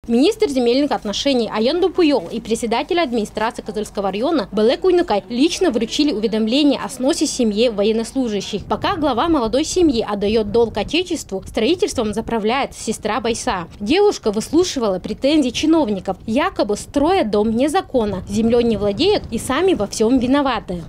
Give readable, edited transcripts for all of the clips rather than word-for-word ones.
Министр земельных отношений Аян Дупуйол и председатель администрации Кызыльского района Белек Уйнукай лично вручили уведомление о сносе семьи военнослужащих. Пока глава молодой семьи отдает долг отечеству, строительством заправляет сестра Байса. Девушка выслушивала претензии чиновников, якобы строят дом незаконно, землей не владеют и сами во всем виноваты.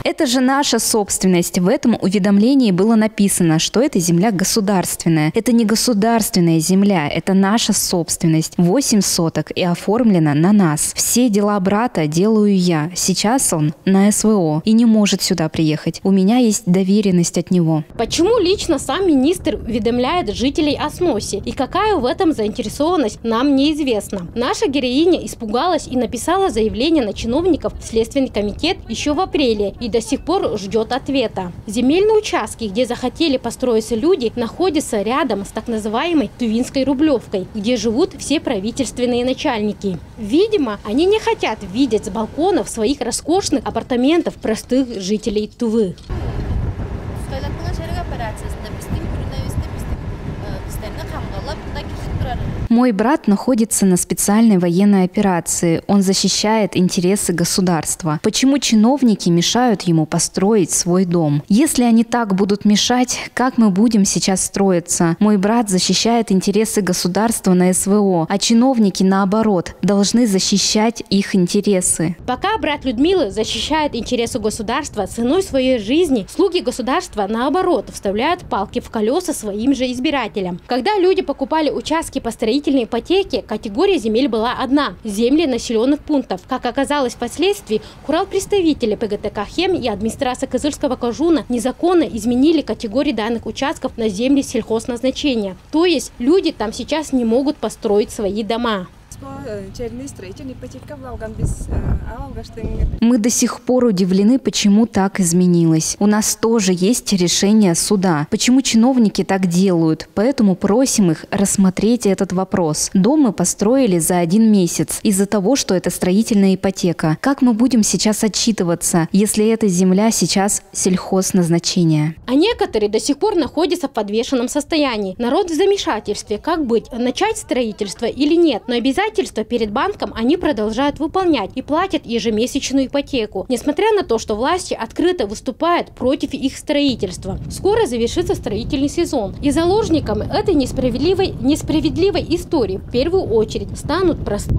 Это же наша собственность. В этом уведомлении было написано, что эта земля государственная. Это не государственная земля, это наша собственность. 8 соток и оформлена на нас. Все дела брата делаю я. Сейчас он на СВО и не может сюда приехать. У меня есть доверенность от него. Почему лично сам министр уведомляет жителей о сносе? И какая в этом заинтересованность, нам неизвестно. Наша героиня испугалась и написала заявление на чиновников в Следственный комитет еще в апреле и до сих пор ждет ответа. Земельные участки, где захотели построиться люди, находятся рядом с так называемой Тувинской Рублевкой, где живут все правительственные начальники. Видимо, они не хотят видеть с балконов своих роскошных апартаментов простых жителей Тувы. Мой брат находится на специальной военной операции. Он защищает интересы государства. Почему чиновники мешают ему построить свой дом? Если они так будут мешать, как мы будем сейчас строиться? Мой брат защищает интересы государства на СВО, а чиновники, наоборот, должны защищать их интересы. Пока брат Людмилы защищает интересы государства ценой своей жизни, слуги государства, наоборот, вставляют палки в колеса своим же избирателям. Когда люди покупали участки по строительной ипотеке, категория земель была одна – земли населенных пунктов. Как оказалось впоследствии, представители ПГТК «Хем» и администрация Кызыльского Кожуна незаконно изменили категории данных участков на земли сельхозназначения. То есть люди там сейчас не могут построить свои дома. Мы до сих пор удивлены, почему так изменилось. У нас тоже есть решение суда. Почему чиновники так делают? Поэтому просим их рассмотреть этот вопрос. Дом мы построили за 1 месяц из-за того, что это строительная ипотека. Как мы будем сейчас отчитываться, если эта земля сейчас сельхозназначения? А некоторые до сих пор находятся в подвешенном состоянии. Народ в замешательстве. Как быть? Начать строительство или нет? Но обязательства перед банком они продолжают выполнять и платят ежемесячную ипотеку, несмотря на то, что власти открыто выступают против их строительства. Скоро завершится строительный сезон, и заложниками этой несправедливой истории в первую очередь станут простые.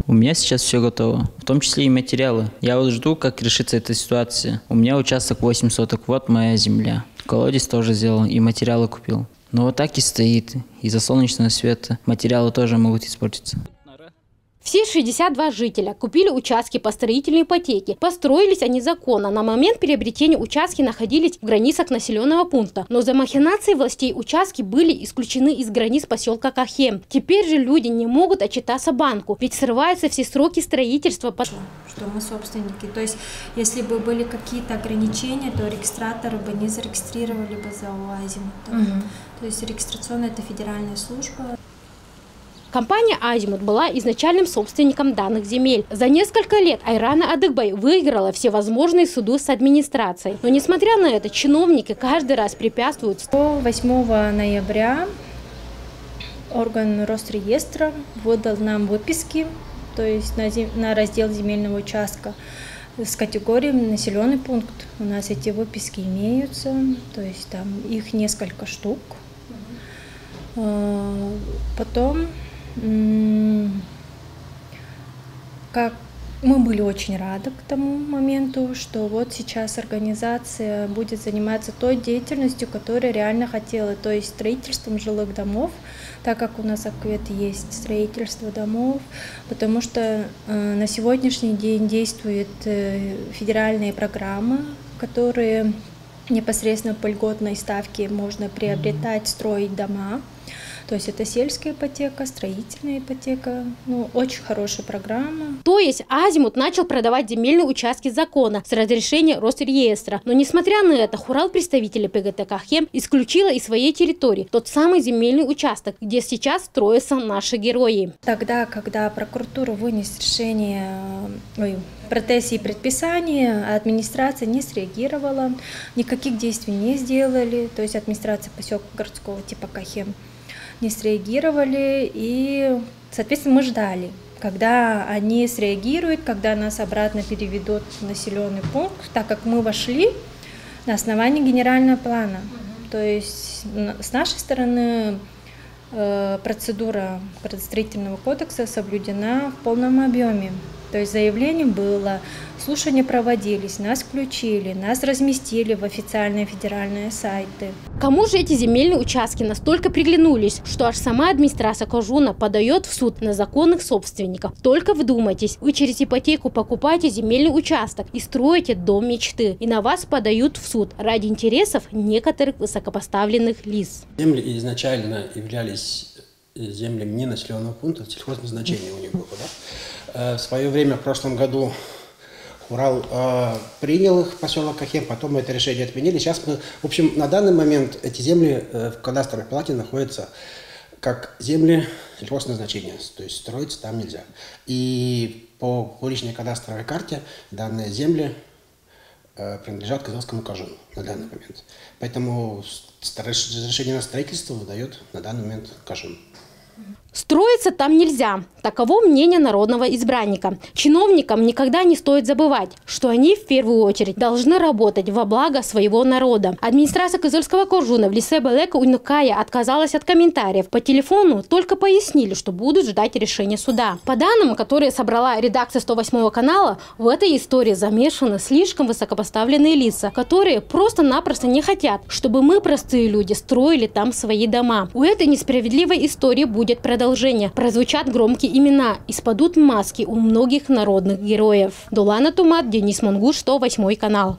У меня сейчас все готово, в том числе и материалы. Я вот жду, как решится эта ситуация. У меня участок 8 соток, вот моя земля. Колодец тоже сделал и материалы купил. Но вот так и стоит. Из-за солнечного света материалы тоже могут испортиться. Все 62 жителя купили участки по строительной ипотеке. Построились они законно. На момент приобретения участки находились в границах населенного пункта. Но за махинацией властей участки были исключены из границ поселка Кахем. Теперь же люди не могут отчитаться банку, ведь срываются все сроки строительства. Что мы собственники. То есть, если бы были какие-то ограничения, то регистраторы бы не зарегистрировали бы ЗАО «Азимут». То есть регистрационная – это федеральная служба. Компания «Азимут» была изначальным собственником данных земель. За несколько лет Айрана Адыгбай выиграла все возможные суды с администрацией. Но несмотря на это, чиновники каждый раз препятствуют. 8 ноября орган Росреестра выдал нам выписки, то есть на раздел земельного участка с категорией населенный пункт. У нас эти выписки имеются, то есть там их несколько штук. Потом, как мы были очень рады к тому моменту, что вот сейчас организация будет заниматься той деятельностью, которая реально хотела, то есть строительством жилых домов, так как у нас в Акквете есть строительство домов, потому что на сегодняшний день действуют федеральные программы, которые непосредственно по льготной ставке можно приобретать, строить дома. То есть это сельская ипотека, строительная ипотека. Ну, очень хорошая программа. То есть Азимут начал продавать земельные участки закона с разрешения Росреестра. Но несмотря на это, представители ПГТК «Хем» исключила из своей территории тот самый земельный участок, где сейчас строятся наши герои. Тогда, когда прокуратура вынес решение претензии и предписания, администрация не среагировала, никаких действий не сделали. То есть администрация поселка городского типа Кахем. не среагировали, и, соответственно, мы ждали, когда они среагируют, когда нас обратно переведут в населенный пункт, так как мы вошли на основании генерального плана. То есть с нашей стороны процедура градостроительного кодекса соблюдена в полном объеме. То есть заявление было, слушания проводились, нас включили, нас разместили в официальные федеральные сайты. Кому же эти земельные участки настолько приглянулись, что аж сама администрация Кожуна подает в суд на законных собственников? Только вдумайтесь, вы через ипотеку покупаете земельный участок и строите дом мечты, и на вас подают в суд ради интересов некоторых высокопоставленных лиц. Земли изначально являлись землями не населенного пункта, сельхозназначения у них было, да? В свое время, в прошлом году, Урал принял их в поселок Кахем, потом мы это решение отменили. Сейчас мы, в общем, на данный момент эти земли в кадастровой палате находятся как земли сельхозназначения, то есть строиться там нельзя. И по публичной кадастровой карте данные земли принадлежат Козыльскому Кожуну на данный момент. Поэтому разрешение на строительство выдает на данный момент Кожун. Строиться там нельзя. Таково мнение народного избранника. Чиновникам никогда не стоит забывать, что они в первую очередь должны работать во благо своего народа. Администрация Козыльского Кожуна в лице Белека Уйнукая отказалась от комментариев. По телефону только пояснили, что будут ждать решения суда. По данным, которые собрала редакция 108 канала, в этой истории замешаны слишком высокопоставленные лица, которые просто-напросто не хотят, чтобы мы, простые люди, строили там свои дома. У этой несправедливой истории будет продолжение. Прозвучат громкие имена и спадут маски у многих народных героев. Дулана Тумат, Денис Мангуш, 108 канал.